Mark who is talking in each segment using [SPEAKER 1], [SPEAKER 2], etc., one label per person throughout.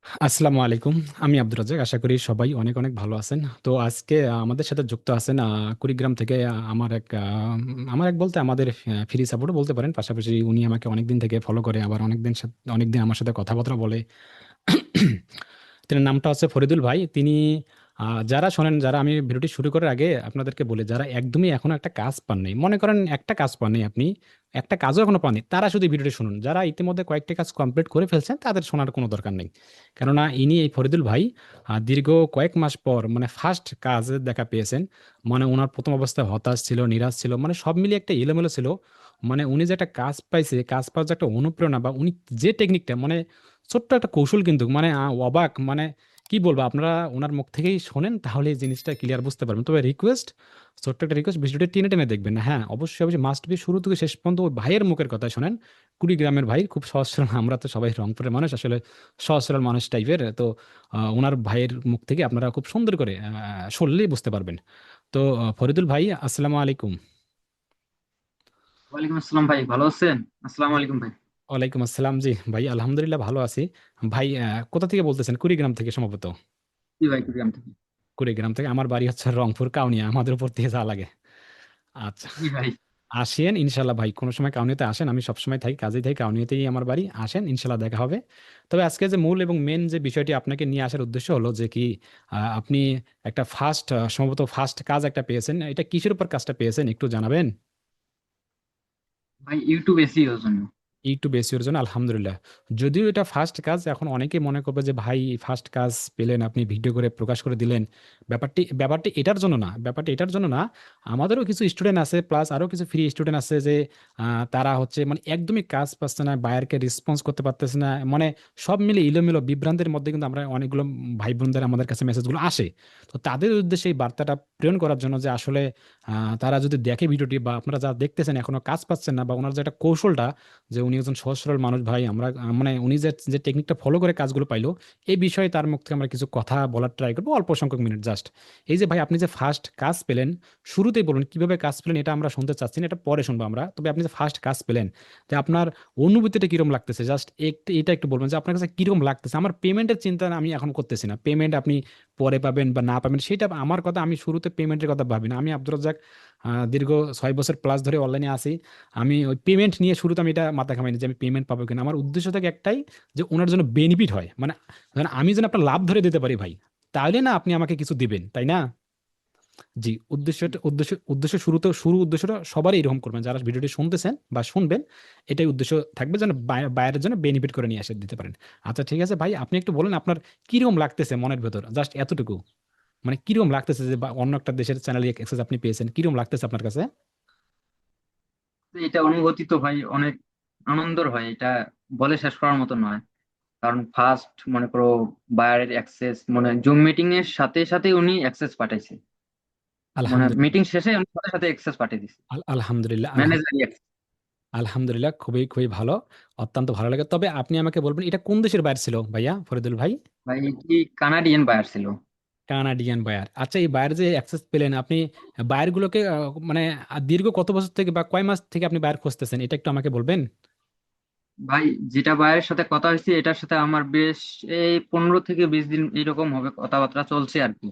[SPEAKER 1] আসসালামু আলাইকুম। আমি আব্দুর রাজ্জাক। আশা করি সবাই অনেক অনেক ভালো আছেন। তো আজকে আমাদের সাথে যুক্ত আছেন কুড়িগ্রাম থেকে আমার এক বলতে আমাদের ফ্রি সাপোর্টও বলতে পারেন। পাশাপাশি উনি আমাকে অনেকদিন থেকে ফলো করে, আবার অনেকদিন আমার সাথে কথাবার্তা বলে। তার নামটা হচ্ছে ফরিদুল ভাই। তিনি যারা শোনেন, যারা আমি ভিডিওটি শুরু করার আগে আপনাদেরকে বলে, যারা একদমই এখনো একটা কাজ পান নাই, মনে করেন একটা কাজ পান নাই, আপনি একটা কাজও এখনো পাননি, তারা শুধু ভিডিওটি শুনুন। যারা ইতিমধ্যে কয়েকটা কাজ কমপ্লিট করে ফেলছেন তাদের শোনার কোনো দরকার নেই। কেননা এই ফরিদুল ভাই দীর্ঘ কয়েক মাস পর মানে ফার্স্ট কাজের দেখা পেয়েছেন। মানে ওনার প্রথম অবস্থায় হতাশ ছিল, নিরাশ ছিল, মানে সব মিলিয়ে একটা এলোমেলো ছিল। মানে উনি যে একটা কাজ পাইছে, কাজ পাওয়ার যে একটা অনুপ্রেরণা, বা উনি যে টেকনিকটা, মানে ছোট্ট একটা কৌশল, কিন্তু মানে অবাক। মানে কি বলবো, আপনারা ওনার মুখ থেকেই শোনেন তাহলে এই জিনিসটা ক্লিয়ার বুঝতে পারবেন। তবে রিকোয়েস্ট, ছোট্ট একটা রিকোয়েস্ট, ভিডিওটা টেনে টেনে দেখবেন না। হ্যাঁ, অবশ্যই অবশ্যই মাস্ট বি শুরু থেকে শেষ পর্যন্ত ওই ভাইয়ের মুখের কথা শোনেন। কুড়িগ্রামের ভাই, খুব সহজ সরল। আমরা তো সবাই রংপুরের মানুষ, আসলে সহজ সরল মানুষ টাইপের। তো ওনার ভাইয়ের মুখ থেকে আপনারা খুব সুন্দর করে শুনলেই বুঝতে পারবেন। তো ফরিদুল ভাই, আসসালামু আলাইকুম।
[SPEAKER 2] ওয়ালাইকুম আসসালাম ভাই, ভালো আছেন? আসসালামু
[SPEAKER 1] জি,
[SPEAKER 2] আলাইকুম ভাই।
[SPEAKER 1] ওয়ালাইকুম আসসালাম। জি ভাই, আলহামদুলিল্লাহ ভালো আছি। ভাই কোথা থেকে বলতেছেন? কুড়িগ্রাম থেকে সম্ভবত।
[SPEAKER 2] জি ভাই, কুড়িগ্রাম থেকে।
[SPEAKER 1] কুড়িগ্রাম থেকে। আমার বাড়ি হচ্ছে রংপুর কাউনিয়া, আমাদের উপর দিয়ে যাওয়া লাগে। আচ্ছা,
[SPEAKER 2] জি ভাই।
[SPEAKER 1] আসেন ইনশাল্লাহ ভাই, কোনো সময় কাউনিয়াতে আসেন। আমি সবসময় থাকি, কাজেই থাকি কাউনিয়াতেই, আমার বাড়ি। আসেন, ইনশাল্লাহ দেখা হবে। তবে আজকে যে মূল এবং মেন যে বিষয়টি আপনাকে নিয়ে আসার উদ্দেশ্য হলো যে কি, আপনি একটা সম্ভবত ফার্স্ট কাজ একটা পেয়েছেন। এটা কিসের উপর কাজটা পেয়েছেন একটু জানাবেন?
[SPEAKER 2] ভাই ইউটিউব এসইওর জন্য।
[SPEAKER 1] ইউটিউব এসইওর জন্য, আলহামদুলিল্লাহ। যদিও এটা ফার্স্ট কাজ, এখন অনেকেই মনে করবে যে ভাই ফার্স্ট কাজ পেলেন, আপনি ভিডিও করে প্রকাশ করে দিলেন। ব্যাপারটি এটার জন্য না, ব্যাপারটি এটার জন্য না। আমাদেরও কিছু স্টুডেন্ট আছে, প্লাস আরো কিছু ফ্রি স্টুডেন্ট আছে যে তারা হচ্ছে মানে একদমই কাজ পাচ্ছে না, বায়ারকে রেসপন্স করতে পারতেছে না। মানে সব মিলে ইলোমিলো বিভ্রান্তের মধ্যে কিন্তু আমরা অনেকগুলো ভাই বোনদের আমাদের কাছে মেসেজগুলো আসে। তো তাদের উদ্দেশ্যে এই বার্তাটা প্রেরণ করার জন্য যে আসলে তারা যদি দেখে ভিডিওটি, বা আপনারা যা দেখতেছেন এখনো কাজ পাচ্ছেন না, বা ওনার যে একটা কৌশলটা, যে উনি একজন সহজ সরল মানুষ ভাই, আমরা মানে উনি যে যে টেকনিকটা ফলো করে কাজগুলো পাইলো, এই বিষয়ে তার মুখ থেকে আমরা কিছু কথা বলার ট্রাই করবো, অল্প সংখ্যক মিনিট জাস্ট। এই যে ভাই, আপনি যে ফার্স্ট কাজ পেলেন, শুরুতেই বলুন কিভাবে কাজ পেলেন। এটা আমরা শুনতে চাচ্ছি না, এটা পরে শুনবো আমরা। তবে আপনি যে ফার্স্ট কাজ পেলেন, যে আপনার অনুভূতিটা কিরকম লাগতেছে, জাস্ট এটা একটু বলবেন যে আপনার কাছে কিরকম লাগতেছে। আমার পেমেন্টের চিন্তা আমি এখন করতেছি না, পেমেন্ট আপনি পরে পাবেন বা না পাবেন সেটা আমার কথা। আমি শুরুতে পেমেন্টের কথা ভাবি না। আমি আব্দুর রাজ্জাক, দীর্ঘ 6 বছর প্লাস ধরে অনলাইনে আছি। আমি ওই পেমেন্ট নিয়ে শুরুতে আমি এটা মাথা ঘামাইনি যে আমি পেমেন্ট পাবো কিনা। আমার উদ্দেশ্য থাকে একটাই, যে ওনার জন্য বেনিফিট হয়, মানে যেন আমি যেন আপনার লাভ ধরে দিতে পারি ভাই। তাহলে না আপনি আমাকে কিছু দিবেন, তাই না? জি, শুরু উদ্দেশ্যটা সবারই এরকম করবেন, যারা ভিডিওটি শুনতেছেন বা শুনবেন। এটাই উদ্দেশ্য থাকবে, যেন বাইরের জন্য বেনিফিট করে নিয়ে এসে দিতে পারেন। আচ্ছা ঠিক আছে ভাই, আপনি একটু বলেন আপনার কিরকম লাগতেছে মনের ভেতর, জাস্ট এতটুকু। মানে কিরকম লাগতেছে যে অন্য একটা দেশের চ্যানেলে অ্যাক্সেস আপনি পেয়েছেন, কিরকম লাগতেছে আপনার কাছে?
[SPEAKER 2] তো এটা অনুভূতি তো ভাই অনেক আনন্দের হয়, এটা বলে শেষ করার মতো নয়। কারণ ফার্স্ট মনে করো বায়ারের অ্যাক্সেস, মানে জুম মিটিং এর সাথে সাথে উনি অ্যাক্সেস পাঠাইছে। মানে
[SPEAKER 1] আলহামদুলিল্লাহ।
[SPEAKER 2] মিটিং শেষে উনি সাথে সাথে অ্যাক্সেস পাঠিয়ে দিছে,
[SPEAKER 1] আলহামদুলিল্লাহ।
[SPEAKER 2] ম্যানেজারি অ্যাক্সেস।
[SPEAKER 1] আলহামদুলিল্লাহ, খুবই খুবই ভালো। অত্যন্ত ভালো লাগে। তবে আপনি আমাকে বলবেন এটা কোন দেশের বাইরে ছিল ভাইয়া, ফরিদুল ভাই?
[SPEAKER 2] ভাই কি কানাডিয়ান বায়ার ছিল।
[SPEAKER 1] Canadian buyer. আচ্ছা, এই বায়ার যে অ্যাক্সেস পেলেন আপনি, বায়ার গুলোকে মানে দীর্ঘ কত বছর থেকে বা কয় মাস থেকে আপনি বায়ার খুঁজতেছেন, এটা একটু আমাকে বলবেন?
[SPEAKER 2] ভাই যেটা বায়ের সাথে কথা হয়েছে এটার সাথে আমার বেশ এই 15 থেকে 20 দিন এরকম হবে, কথাবার্তা চলছে আর কি।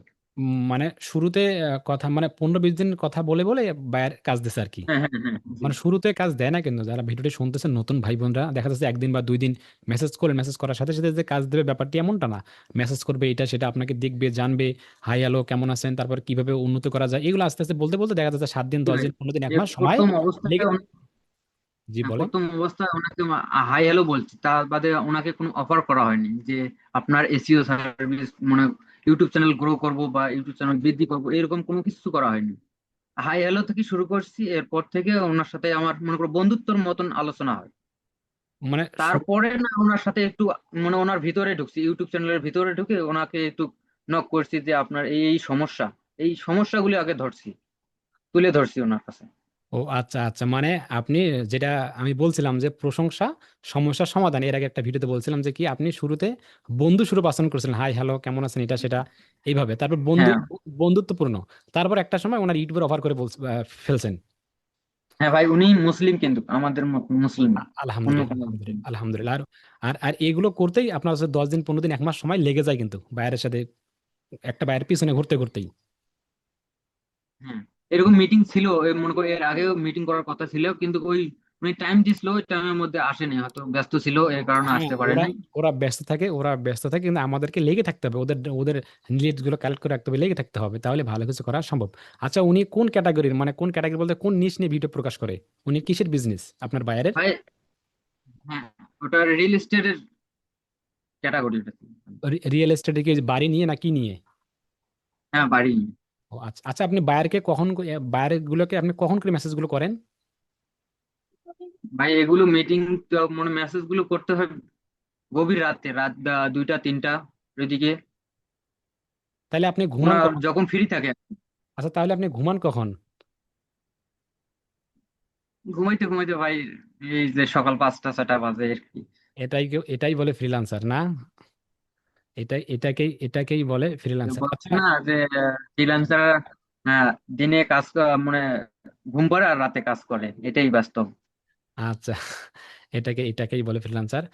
[SPEAKER 1] মানে শুরুতে কথা, মানে 15-20 দিন কথা বলে বলে বায়ার কাজ দিছে আর কি।
[SPEAKER 2] হ্যাঁ হ্যাঁ হ্যাঁ, জি।
[SPEAKER 1] মানে শুরুতে কাজ দেয় না, কিন্তু যারা ভিডিওটি শুনতেছেন নতুন ভাই বোনরা, দেখা যাচ্ছে একদিন বা 2 দিন মেসেজ করলে, মেসেজ করার সাথে সাথে যে কাজ দেবে ব্যাপারটি এমনটা না। মেসেজ করবে, এটা সেটা আপনাকে দেখবে, জানবে, হাই হ্যালো কেমন আছেন, তারপর কিভাবে উন্নত করা যায়, এগুলো আস্তে আস্তে বলতে বলতে দেখা যাচ্ছে 7 দিন,
[SPEAKER 2] জি
[SPEAKER 1] 10
[SPEAKER 2] ভাই।
[SPEAKER 1] দিন, 15 দিন, এক
[SPEAKER 2] যে
[SPEAKER 1] মাস সময়
[SPEAKER 2] প্রথম অবস্থায়
[SPEAKER 1] লেগে। জি বলেন।
[SPEAKER 2] প্রথম অবস্থায় ওনাকে হাই হ্যালো বলছি, তার বাদে ওনাকে কোনো অফার করা হয়নি যে আপনার এসইও সার্ভিস, মানে ইউটিউব চ্যানেল গ্রো করব বা ইউটিউব চ্যানেল বৃদ্ধি করব, এরকম কোনো কিছু করা হয়নি। হাই হ্যালো থেকে শুরু করছি, এরপর থেকে ওনার সাথে আমার মনে করো বন্ধুত্বর মতন আলোচনা হয়।
[SPEAKER 1] মানে
[SPEAKER 2] তারপরে না ওনার সাথে একটু, মানে ওনার ভিতরে ঢুকছি, ইউটিউব চ্যানেলের ভিতরে ঢুকে ওনাকে একটু নক করছি যে আপনার এই এই সমস্যা, এই সমস্যাগুলি আগে তুলে ধরছি ওনার কাছে।
[SPEAKER 1] ও আচ্ছা আচ্ছা, মানে আপনি যেটা আমি বলছিলাম যে প্রশংসা, সমস্যার সমাধান, এর আগে একটা ভিডিওতে বলছিলাম যে কি আপনি শুরুতে বন্ধু সুলভ আচরণ করেছিলেন, হাই হ্যালো কেমন আছেন, এটা সেটা এইভাবে, তারপর
[SPEAKER 2] হ্যাঁ
[SPEAKER 1] বন্ধুত্বপূর্ণ। তারপর একটা সময় ওনার ইউটিউবের অফার করে ফেলছেন।
[SPEAKER 2] হ্যাঁ ভাই, উনি মুসলিম কিন্তু আমাদের মত মুসলিম, অন্য
[SPEAKER 1] আলহামদুলিল্লাহ,
[SPEAKER 2] কোনো মুসলিম।
[SPEAKER 1] আলহামদুলিল্লাহ, আলহামদুলিল্লাহ। আর আর আর এগুলো করতেই আপনার হচ্ছে 10 দিন 15 দিন 1 মাস সময় লেগে যায় কিন্তু বাইরের সাথে, একটা বাইরের পিছনে ঘুরতে ঘুরতেই।
[SPEAKER 2] হ্যাঁ, এরকম মিটিং ছিল, মনে করো এর আগেও মিটিং করার কথা ছিল, কিন্তু ওই উনি টাইম দিছিল, ওই টাইমের মধ্যে আসেনি, হয়তো ব্যস্ত ছিল এর কারণে
[SPEAKER 1] হ্যাঁ,
[SPEAKER 2] আসতে পারে
[SPEAKER 1] ওরা
[SPEAKER 2] নাই।
[SPEAKER 1] ওরা ব্যস্ত থাকে, ওরা ব্যস্ত থাকে, কিন্তু আমাদেরকে লেগে থাকতে হবে, ওদের ওদের লিড গুলো কালেক্ট করে রাখতে হবে, লেগে থাকতে হবে, তাহলে ভালো কিছু করা সম্ভব। আচ্ছা, উনি কোন ক্যাটাগরির, মানে কোন ক্যাটাগরি বলতে কোন নিশ নিয়ে ভিডিও প্রকাশ করে? উনি কিসের বিজনেস আপনার বাইরের?
[SPEAKER 2] ভাই হ্যাঁ, ওটা রিয়েল এস্টেটের ক্যাটাগরি।
[SPEAKER 1] রিয়েল এস্টেটে কি বাড়ি নিয়ে না কি নিয়ে?
[SPEAKER 2] হ্যাঁ, বাড়ি।
[SPEAKER 1] ও আচ্ছা, আচ্ছা, আপনি বায়ারকে কখন, বায়ার গুলোকে আপনি কখন করে মেসেজ গুলো করেন?
[SPEAKER 2] ভাই এগুলো মিটিং, মানে মেসেজ গুলো করতে হয় গভীর রাতে, রাত 2টা 3টা এদিকে,
[SPEAKER 1] তাহলে আপনি ঘুমান
[SPEAKER 2] ওনার
[SPEAKER 1] কখন?
[SPEAKER 2] যখন ফ্রি থাকে।
[SPEAKER 1] আচ্ছা, তাহলে আপনি ঘুমান কখন?
[SPEAKER 2] ঘুমাইতে ঘুমাইতে ভাই এই যে সকাল 5টা 6টা বাজে আর কি।
[SPEAKER 1] এটাই বলে ফ্রিল্যান্সার না? এটাকেই বলে
[SPEAKER 2] কেউ
[SPEAKER 1] ফ্রিল্যান্সার।
[SPEAKER 2] বলছে
[SPEAKER 1] আচ্ছা,
[SPEAKER 2] না যে ফ্রিল্যান্সার দিনে কাজ মানে ঘুম পাড়ে আর রাতে কাজ করে, এটাই বাস্তব।
[SPEAKER 1] আচ্ছা, এটাকেই বলে ফ্রিল্যান্সার।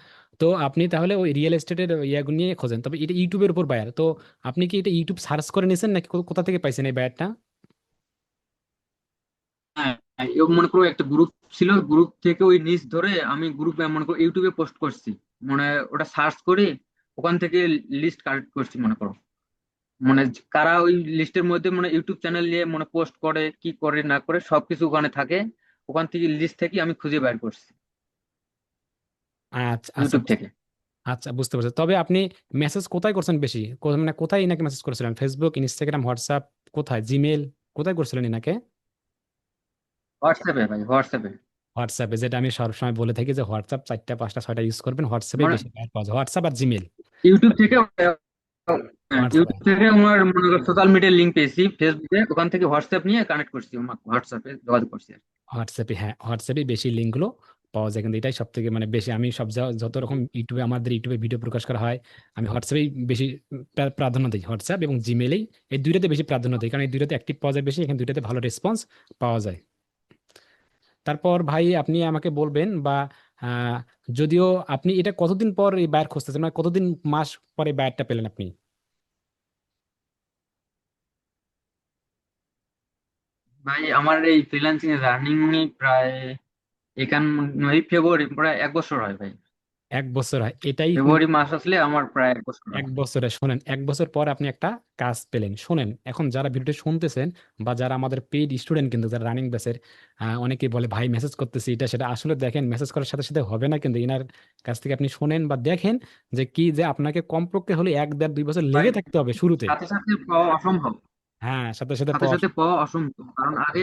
[SPEAKER 1] তো আপনি তাহলে ওই রিয়েল এস্টেটের ইয়াগুলো নিয়ে খোঁজেন, তবে এটা ইউটিউবের উপর বায়ার তো। আপনি কি এটা ইউটিউব সার্চ করে নিয়েছেন নাকি কোথা থেকে পাইছেন এই বায়ারটা?
[SPEAKER 2] হ্যাঁ, মনে করো একটা গ্রুপ ছিল, গ্রুপ থেকে ওই নিচ ধরে আমি গ্রুপে মনে করো ইউটিউবে পোস্ট করছি, মানে ওটা সার্চ করে ওখান থেকে লিস্ট কালেক্ট করছি মনে করো, মানে কারা ওই লিস্টের মধ্যে মানে ইউটিউব চ্যানেল নিয়ে মানে পোস্ট করে কি করে না করে সবকিছু ওখানে থাকে, ওখান থেকে লিস্ট থেকে আমি খুঁজে বের করছি
[SPEAKER 1] আচ্ছা, আচ্ছা,
[SPEAKER 2] ইউটিউব থেকে।
[SPEAKER 1] আচ্ছা, বুঝতে পারছি। তবে আপনি মেসেজ কোথায় করছেন বেশি? মানে কোথায় ইনাকে মেসেজ করেছিলেন? ফেসবুক, ইনস্টাগ্রাম, হোয়াটসঅ্যাপ, কোথায়, জিমেল, কোথায় করছিলেন ইনাকে?
[SPEAKER 2] হোয়াটসঅ্যাপে ভাই, হোয়াটসঅ্যাপে।
[SPEAKER 1] হোয়াটসঅ্যাপে, যেটা আমি সবসময় বলে থাকি যে হোয়াটসঅ্যাপ 4টা 5টা 6টা ইউজ করবেন, হোয়াটসঅ্যাপে
[SPEAKER 2] মানে
[SPEAKER 1] বেশি বাইর পাওয়া যায়, হোয়াটসঅ্যাপ আর জিমেল।
[SPEAKER 2] ইউটিউব থেকে, হ্যাঁ
[SPEAKER 1] হোয়াটসঅ্যাপ,
[SPEAKER 2] ইউটিউব থেকে আমার মনে করো সোশ্যাল মিডিয়ার লিঙ্ক পেয়েছি ফেসবুকে, ওখান থেকে হোয়াটসঅ্যাপ নিয়ে কানেক্ট করছি, আমার হোয়াটসঅ্যাপে যোগাযোগ করছি আর কি।
[SPEAKER 1] হোয়াটসঅ্যাপে, হ্যাঁ, হোয়াটসঅ্যাপে বেশি লিঙ্কগুলো পাওয়া যায়, কিন্তু এটাই সব থেকে মানে বেশি, আমি সব যত রকম ইউটিউবে, আমাদের ইউটিউবে ভিডিও প্রকাশ করা হয়, আমি হোয়াটসঅ্যাপেই বেশি প্রাধান্য দিই, হোয়াটসঅ্যাপ এবং জিমেলেই, এই দুইটাতে বেশি প্রাধান্য দিই, কারণ এই দুইটাতে অ্যাক্টিভ পাওয়া যায় বেশি, এখানে দুইটাতে ভালো রেসপন্স পাওয়া যায়। তারপর ভাই আপনি আমাকে বলবেন, বা আহ, যদিও আপনি এটা কতদিন পর এই বায়ার খুঁজতেছেন, মানে কতদিন মাস পরে বায়ারটা পেলেন আপনি?
[SPEAKER 2] ভাই আমার এই ফ্রিল্যান্সিং এর রানিং প্রায় এই ফেব্রুয়ারি প্রায় 1 বছর হয় ভাই।
[SPEAKER 1] 1 বছর হয়, এটাই
[SPEAKER 2] ফেব্রুয়ারি মাস আসলে আমার প্রায় 1 বছর হয়।
[SPEAKER 1] 1 বছরে শোনেন, 1 বছর পর আপনি একটা কাজ পেলেন। শোনেন, এখন যারা ভিডিওটি শুনতেছেন বা যারা আমাদের পেইড স্টুডেন্ট, কিন্তু যারা রানিং ব্যাচের, অনেকেই বলে ভাই মেসেজ করতেছি এটা সেটা, আসলে দেখেন মেসেজ করার সাথে সাথে হবে না, কিন্তু ইনার কাছ থেকে আপনি শোনেন বা দেখেন যে কি, যে আপনাকে কমপক্ষে হলে 1 দেড় 2 বছর
[SPEAKER 2] ভাই
[SPEAKER 1] লেগে থাকতে হবে শুরুতে।
[SPEAKER 2] সাথে সাথে পাওয়া অসম্ভব,
[SPEAKER 1] হ্যাঁ, সাথে সাথে
[SPEAKER 2] সাথে
[SPEAKER 1] পাওয়া।
[SPEAKER 2] সাথে পাওয়া অসম্ভব, কারণ আগে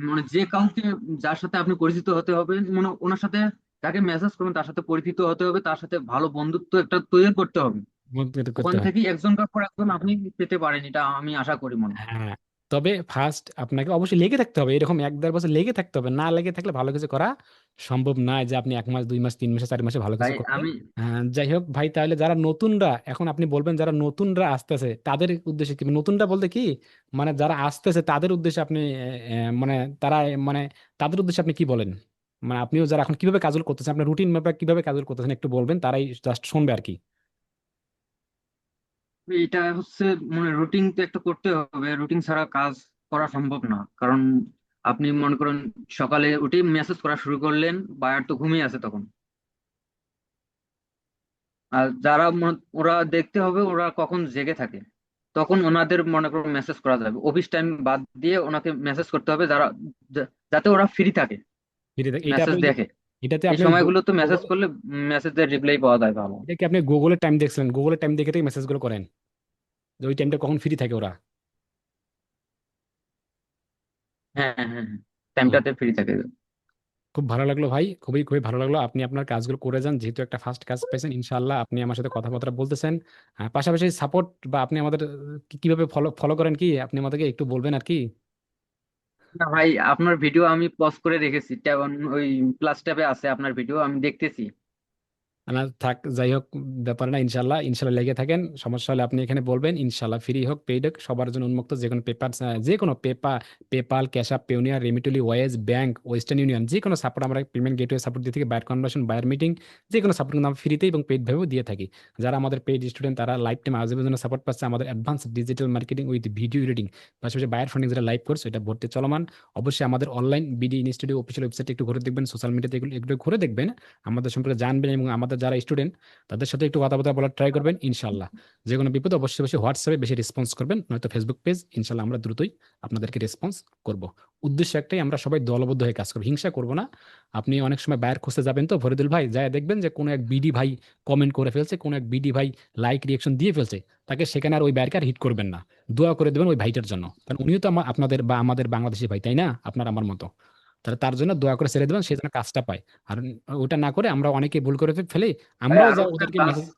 [SPEAKER 2] মানে যে কাউকে, যার সাথে আপনি পরিচিত হতে হবে, মানে ওনার সাথে যাকে মেসেজ করবেন তার সাথে পরিচিত হতে হবে, তার সাথে ভালো বন্ধুত্ব একটা তৈরি করতে হবে,
[SPEAKER 1] মোটিভেট করতে
[SPEAKER 2] ওখান
[SPEAKER 1] হয়।
[SPEAKER 2] থেকে একজনের পর একজন আপনি পেতে পারেন, এটা আমি আশা করি মনে হয়।
[SPEAKER 1] হ্যাঁ, তবে ফার্স্ট আপনাকে অবশ্যই লেগে থাকতে হবে, এরকম 1 দেড় বছর লেগে থাকতে হবে, না লেগে থাকলে ভালো কিছু করা সম্ভব নয়, যে আপনি 1 মাস 2 মাস 3 মাসে 4 মাসে ভালো
[SPEAKER 2] ভাই
[SPEAKER 1] কিছু করতে।
[SPEAKER 2] আমি,
[SPEAKER 1] যাই হোক ভাই, তাহলে যারা নতুনরা, এখন আপনি বলবেন যারা নতুনরা আসতেছে তাদের উদ্দেশ্যে কি, নতুনরা বলতে কি, মানে যারা আসতেছে তাদের উদ্দেশ্যে আপনি মানে তারা, মানে তাদের উদ্দেশ্যে আপনি কি বলেন? মানে আপনিও যারা এখন কিভাবে কাজগুলো করতেছেন, আপনার রুটিন ম্যাপে কিভাবে কাজগুলো করতেছেন একটু বলবেন, তারাই জাস্ট শুনবে আর কি।
[SPEAKER 2] এটা হচ্ছে মানে রুটিন তো একটা করতে হবে, রুটিন ছাড়া কাজ করা সম্ভব না, কারণ আপনি মনে করেন সকালে উঠে মেসেজ করা শুরু করলেন, বায়ার তো ঘুমিয়ে আছে তখন, আর যারা ওরা দেখতে হবে ওরা কখন জেগে থাকে, তখন ওনাদের মনে করো মেসেজ করা যাবে, অফিস টাইম বাদ দিয়ে ওনাকে মেসেজ করতে হবে, যাতে ওরা ফ্রি থাকে,
[SPEAKER 1] এটা
[SPEAKER 2] মেসেজ
[SPEAKER 1] আপনি,
[SPEAKER 2] দেখে।
[SPEAKER 1] এটাতে
[SPEAKER 2] এই
[SPEAKER 1] আপনি
[SPEAKER 2] সময়গুলো তো মেসেজ
[SPEAKER 1] গুগল,
[SPEAKER 2] করলে মেসেজের রিপ্লাই পাওয়া যায় ভালো।
[SPEAKER 1] এটা কি আপনি গুগলের টাইম দেখছিলেন? গুগলের টাইম দেখে থেকে মেসেজগুলো করেন, যে ওই টাইমটা কখন ফ্রি থাকে ওরা?
[SPEAKER 2] হ্যাঁ হ্যাঁ হ্যাঁ,
[SPEAKER 1] ও,
[SPEAKER 2] টাইমটাতে ফ্রি থাকে।
[SPEAKER 1] খুব ভালো লাগলো ভাই, খুবই খুবই ভালো লাগলো। আপনি আপনার কাজগুলো করে যান, যেহেতু একটা ফার্স্ট কাজ পেয়েছেন, ইনশাআল্লাহ আপনি আমার সাথে কথাবার্তা বলতেছেন। পাশাপাশি সাপোর্ট, বা আপনি আমাদের কিভাবে ফলো ফলো করেন কি, আপনি আমাদেরকে একটু বলবেন আর কি।
[SPEAKER 2] না ভাই, আপনার ভিডিও আমি পজ করে রেখেছি, ওই প্লাস ট্যাবে আছে আপনার ভিডিও, আমি দেখতেছি,
[SPEAKER 1] না থাক, যাই হোক, ব্যাপার না। ইনশাল্লাহ, ইনশাল্লাহ লেগে থাকেন। সমস্যা হলে আপনি এখানে বলবেন, ইনশাল্লাহ ফ্রি হোক পেইড হোক সবার জন্য উন্মুক্ত। যে কোনো পেপার, যে কোনো PayPal, Cash App, Payoneer, Remitly, Wise bank, Western Union, যে কোনো সাপোর্ট আমরা পেমেন্ট গেটওয়ে সাপোর্ট দিয়ে থাকি, বায়ার কনভার্সন, বায়ার মিটিং, যে কোনো সাপোর্ট কিন্তু আমরা ফ্রিতে এবং পেইড ভাবেও দিয়ে থাকি। যারা আমাদের পেইড স্টুডেন্ট তারা লাইফ টাইম আজীবনের জন্য সাপোর্ট পাচ্ছে। আমাদের advance digital marketing with video editing, পাশাপাশি বায়ার ফান্ডিং যেটা লাইভ কোর্স, এটা ভর্তি চলমান। অবশ্যই আমাদের online BD institute official website একটু ঘুরে দেখবেন, সোশ্যাল মিডিয়াতে এগুলো এগুলো ঘুরে দেখবেন, আমাদের সম্পর্কে জানবেন এবং আমাদের যারা স্টুডেন্ট তাদের সাথে একটু কথাবার্তা বলার ট্রাই করবেন। ইনশাল্লাহ যে কোনো বিপদে অবশ্যই অবশ্যই হোয়াটসঅ্যাপে বেশি রেসপন্স করবেন, নয়তো ফেসবুক পেজ। ইনশাল্লাহ আমরা দ্রুতই আপনাদেরকে রেসপন্স করব। উদ্দেশ্য একটাই, আমরা সবাই দলবদ্ধ হয়ে কাজ করবো, হিংসা করব না। আপনি অনেক সময় বায়ার খুঁজতে যাবেন তো ফরিদুল ভাই, যায় দেখবেন যে কোনো এক বিডি ভাই কমেন্ট করে ফেলছে, কোনো এক বিডি ভাই লাইক রিয়েকশন দিয়ে ফেলছে, তাকে সেখানে আর ওই বায়ারকে আর হিট করবেন না। দোয়া করে দেবেন ওই ভাইটার জন্য, কারণ উনিও তো আপনাদের বা আমাদের বাংলাদেশি ভাই, তাই না? আপনার আমার মতো। তাহলে তার জন্য দোয়া করে ছেড়ে দেবেন, সে যেন কাজটা পায়। আর ওটা না করে আমরা অনেকে ভুল করে ফেলে,
[SPEAKER 2] ভাই
[SPEAKER 1] আমরাও
[SPEAKER 2] আরো
[SPEAKER 1] যা
[SPEAKER 2] একটা
[SPEAKER 1] ওদেরকে
[SPEAKER 2] কাজ,
[SPEAKER 1] মেসেজ।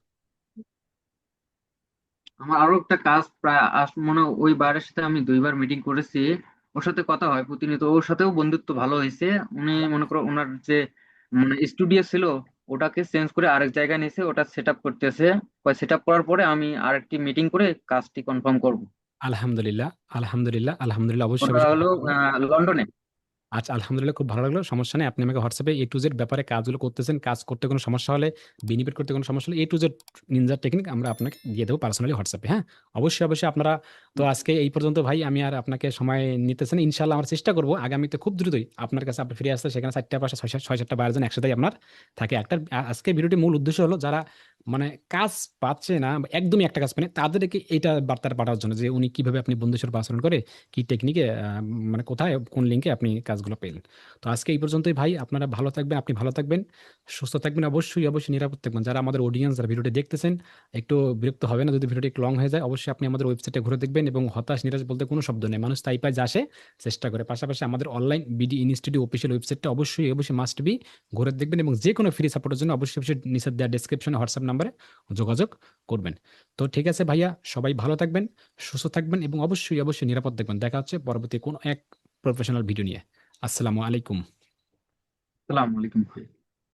[SPEAKER 2] আমার আরো একটা কাজ প্রায় মনে হয় ওই বারের সাথে আমি 2বার মিটিং করেছি। ওর সাথে কথা হয় প্রতিনিয়ত, ওর সাথেও বন্ধুত্ব ভালো হয়েছে। উনি মনে করো ওনার যে মানে স্টুডিও ছিল ওটাকে চেঞ্জ করে আরেক জায়গায় নিয়েছে, ওটা সেট আপ করতেছে। সেট আপ করার পরে আমি আরেকটি মিটিং করে কাজটি কনফার্ম করব।
[SPEAKER 1] আলহামদুলিল্লাহ, আলহামদুলিল্লাহ, আলহামদুলিল্লাহ, অবশ্যই
[SPEAKER 2] ওটা
[SPEAKER 1] অবশ্যই
[SPEAKER 2] হলো
[SPEAKER 1] ভালো থাকবেন।
[SPEAKER 2] লন্ডনে।
[SPEAKER 1] আচ্ছা, আলহামদুলিল্লাহ, খুব ভালো লাগলো। সমস্যা নেই, আপনি আমাকে হোয়াটসঅ্যাপে A to Z ব্যাপারে কাজগুলো করতেছেন, কাজ করতে কোনো সমস্যা হলে, বেনিফিট করতে কোনো সমস্যা হলে, A to Z Ninja technique আমরা আপনাকে দিয়ে দেবো পার্সোনালি হোয়াটসঅ্যাপে। হ্যাঁ, অবশ্যই অবশ্যই আপনারা। তো আজকে এই পর্যন্ত ভাই, আমি আর আপনাকে সময় নিতেছেন। ইনশাল্লাহ আমরা চেষ্টা করবো আগামীতে খুব দ্রুতই আপনার কাছে আপনি ফিরে আসতে, সেখানে 4টা 5টা 6 7টা 12 জন একসাথে আপনার থাকে। একটা আজকে ভিডিওটি মূল উদ্দেশ্য হলো যারা মানে কাজ পাচ্ছে না, বা একদমই একটা কাজ পায় না, তাদেরকে এটা বার্তাটা পাঠানোর জন্য যে উনি কিভাবে আপনি বন্ধুর সাথে আচরণ করে, কি টেকনিকে, মানে কোথায় কোন লিঙ্কে আপনি কাজগুলো পেলেন। তো আজকে এই পর্যন্তই ভাই, আপনারা ভালো থাকবেন, আপনি ভালো থাকবেন, সুস্থ থাকবেন, অবশ্যই অবশ্যই নিরাপদ থাকবেন। যারা আমাদের অডিয়েন্স, যারা ভিডিওটি দেখতেছেন, একটু বিরক্ত হবে না যদি ভিডিওটি একটু লং হয়ে যায়। অবশ্যই আপনি আমাদের ওয়েবসাইটে ঘুরে দেখবেন, এবং হতাশ নিরাশ বলতে কোনো শব্দ নেই, মানুষ তাই পায় যা আসে চেষ্টা করে। পাশাপাশি আমাদের অনলাইন বিডি ইনস্টিটিউট অফিসিয়াল ওয়েবসাইটটা অবশ্যই অবশ্যই মাস্ট বি ঘুরে দেখবেন, এবং যে কোনো ফ্রি সাপোর্টের জন্য অবশ্যই অবশ্যই নিচে দেওয়া ডেসক্রিপশনে হোয়াটসঅ্যাপ নাম্বারে যোগাযোগ করবেন। তো ঠিক আছে ভাইয়া, সবাই ভালো থাকবেন, সুস্থ থাকবেন, এবং অবশ্যই অবশ্যই নিরাপদ থাকবেন। দেখা হচ্ছে পরবর্তী কোনো এক প্রফেশনাল ভিডিও নিয়ে। আসসালামু আলাইকুম।
[SPEAKER 2] আসসালামু আলাইকুম ভাই।